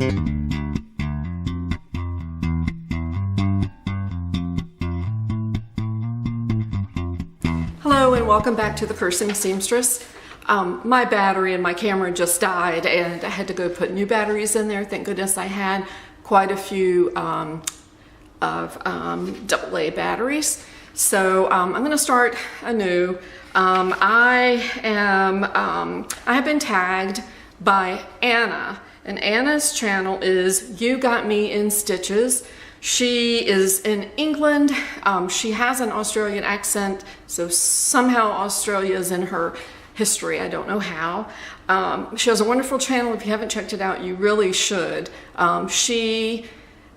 Hello and welcome back to the Cursing Seamstress. My battery in my camera just died and I had to go put new batteries in there. Thank goodness I had quite a few AA batteries. So I'm going to start anew. I have been tagged by Anna, and Anna's channel is You Got Me in Stitches. She is in England. She has an Australian accent, so somehow Australia is in her history. I don't know how. She has a wonderful channel. If you haven't checked it out, you really should. She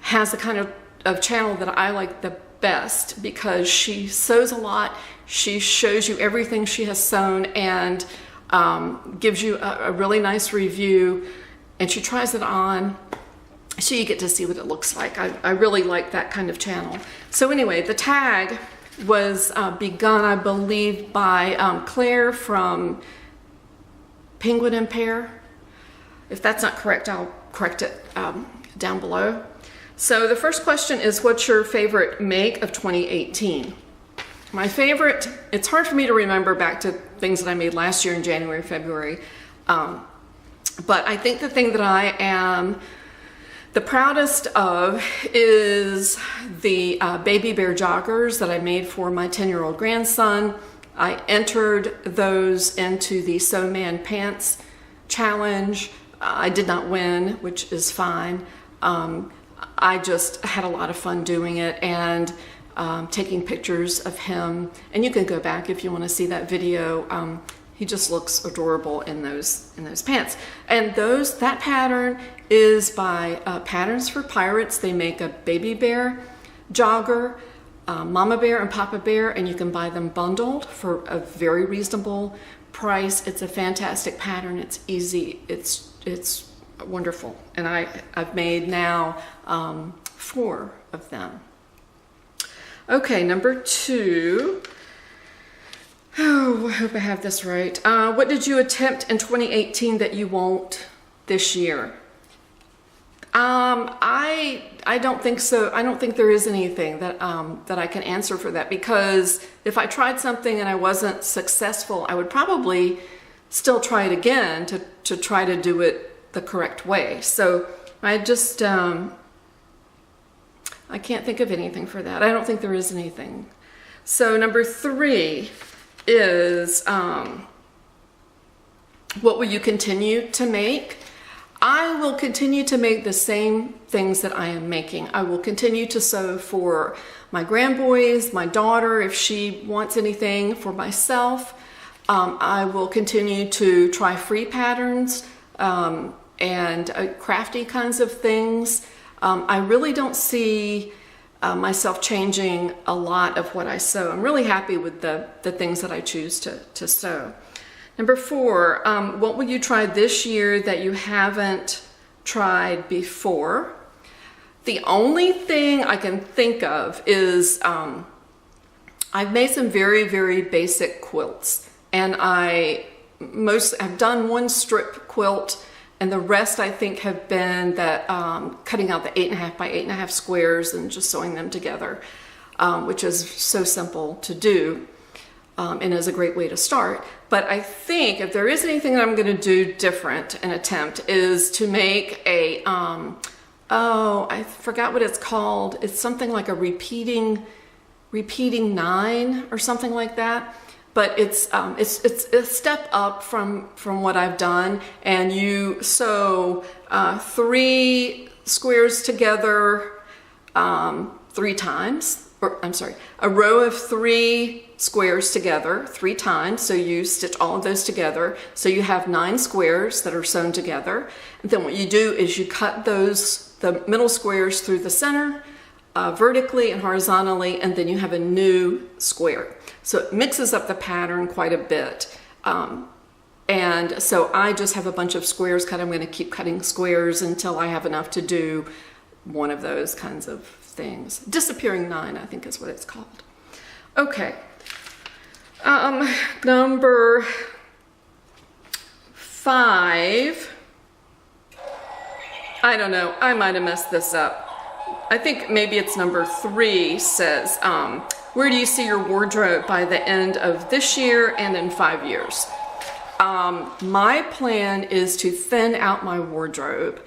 has the kind of channel that I like the best because she sews a lot. She shows you everything she has sewn and gives you a really nice review, and she tries it on. So you get to see what it looks like. I really like that kind of channel. So anyway, the tag was begun, I believe, by Claire from Penguin and Pear. If that's not correct, I'll correct it down below. So the first question is, what's your favorite make of 2018? My favorite, it's hard for me to remember back to things that I made last year in January, February. But I think the thing that I am the proudest of is the baby bear joggers that I made for my 10-year-old grandson. I entered those into the Sew Man Pants challenge. I did not win, which is fine. I just had a lot of fun doing it and taking pictures of him. And you can go back if you want to see that video. He just looks adorable in those pants. And that pattern is by Patterns for Pirates. They make a baby bear jogger, mama bear and papa bear, and you can buy them bundled for a very reasonable price. It's a fantastic pattern. It's easy. It's wonderful. And I've made now 4 of them. Okay, number 2. Oh, I hope I have this right. What did you attempt in 2018 that you won't this year? I don't think so. I don't think there is anything that I can answer for that, because if I tried something and I wasn't successful, I would probably still try it again to try to do it the correct way. So I just I can't think of anything for that. I don't think there is anything. So number 3 is what will you continue to make? I will continue to make the same things that I am making. I will continue to sew for my grandboys, my daughter, if she wants anything, for myself. I will continue to try free patterns and crafty kinds of things. I really don't see myself changing a lot of what I sew. I'm really happy with the things that I choose to sew. Number 4, what will you try this year that you haven't tried before? The only thing I can think of is I've made some very, very basic quilts, and I've done one strip quilt, and the rest I think have been that cutting out the 8.5 by 8.5 squares and just sewing them together, which is so simple to do. And is a great way to start. But I think if there is anything that I'm going to do different and attempt is to make a, I forgot what it's called. It's something like a repeating 9 or something like that. But it's a step up from what I've done, and you sew 3 squares together 3 times. A row of 3 squares together 3 times. So you stitch all of those together. So you have 9 squares that are sewn together. And then what you do is you cut the middle squares through the center, vertically and horizontally, and then you have a new square. So it mixes up the pattern quite a bit. And so I just have a bunch of squares cut. I'm going to keep cutting squares until I have enough to do one of those kinds of things. Disappearing 9, I think is what it's called. Okay. Number 5. I don't know, I might have messed this up. I think maybe it's number 3 says, where do you see your wardrobe by the end of this year and in 5 years? My plan is to thin out my wardrobe.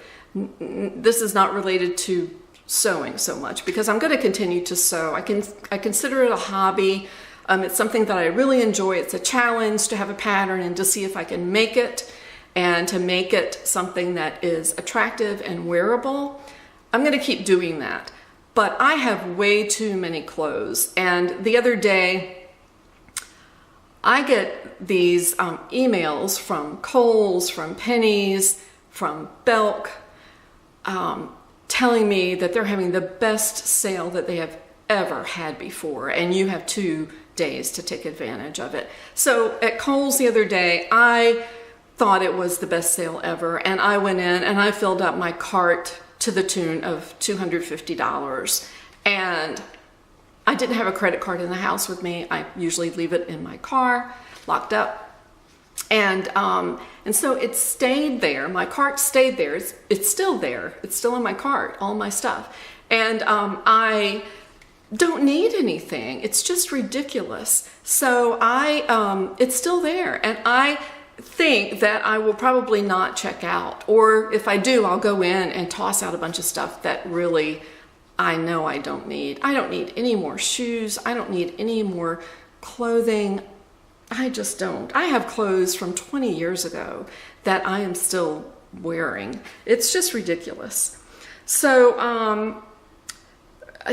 This is not related to sewing so much because I'm going to continue to sew. I consider it a hobby. It's something that I really enjoy. It's a challenge to have a pattern and to see if I can make it and to make it something that is attractive and wearable. I'm going to keep doing that. But I have way too many clothes. And the other day, I get these emails from Kohl's, from Penny's, from Belk, telling me that they're having the best sale that they have ever had before, and you have 2 days to take advantage of it. So at Kohl's the other day, I thought it was the best sale ever, and I went in and I filled up my cart to the tune of $250, and I didn't have a credit card in the house with me. I usually leave it in my car, locked up. And so it stayed there. My cart stayed there. It's still there. It's still in my cart, all my stuff. And I don't need anything. It's just ridiculous. So it's still there. And I think that I will probably not check out. Or if I do, I'll go in and toss out a bunch of stuff that really I know I don't need. I don't need any more shoes. I don't need any more clothing. I just don't. I have clothes from 20 years ago that I am still wearing. It's just ridiculous. So,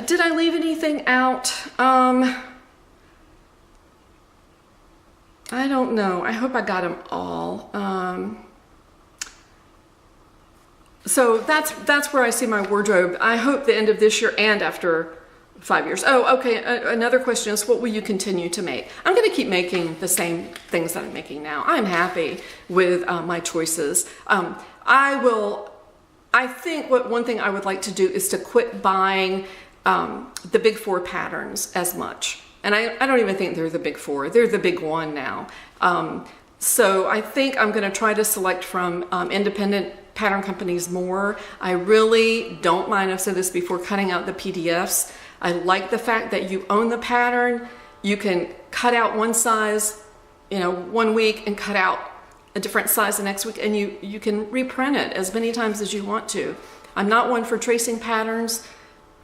did I leave anything out? I don't know. I hope I got them all. So that's where I see my wardrobe. I hope the end of this year and after 5 years. Oh, okay. Another question is, what will you continue to make? I'm going to keep making the same things that I'm making now. I'm happy with my choices. I think one thing I would like to do is to quit buying the big 4 patterns as much. And I don't even think they're the big 4. They're the big 1 now. So I think I'm going to try to select from independent pattern companies more. I really don't mind, I've said this before, cutting out the PDFs. I like the fact that you own the pattern. You can cut out one size, 1 week and cut out a different size the next week, and you can reprint it as many times as you want to. I'm not one for tracing patterns.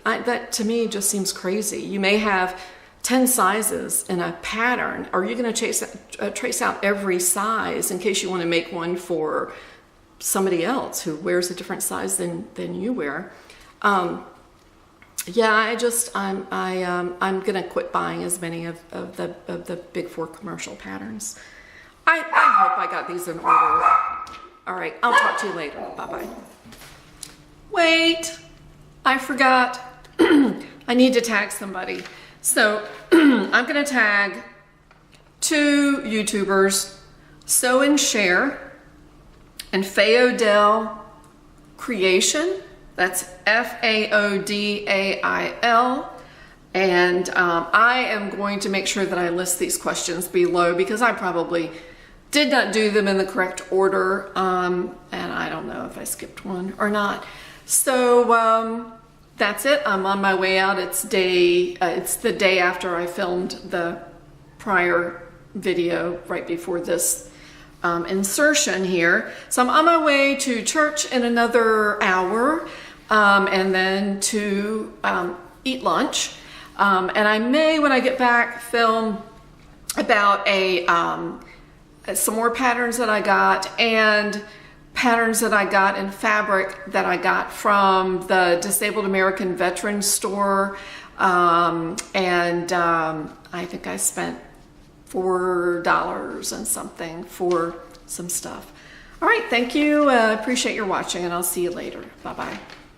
That to me just seems crazy. You may have 10 sizes in a pattern. Are you going to trace out every size in case you want to make one for somebody else who wears a different size than you wear? Yeah, I'm gonna quit buying as many of the big 4 commercial patterns. I hope I got these in order. All right, I'll talk to you later. Bye-bye. Wait, I forgot. I need to tag somebody. So I'm gonna tag 2 YouTubers, Sew and Share and Faodale Creation. That's Faodale. And I am going to make sure that I list these questions below because I probably did not do them in the correct order. And I don't know if I skipped one or not. So that's it. I'm on my way out. It's the day after I filmed the prior video right before this insertion here. So I'm on my way to church in another hour, and then to eat lunch. And I may, when I get back, film about some more patterns that I got and patterns that I got in fabric that I got from the Disabled American Veterans Store. I think I spent $4 and something for some stuff. All right, thank you. Appreciate your watching, and I'll see you later. Bye-bye.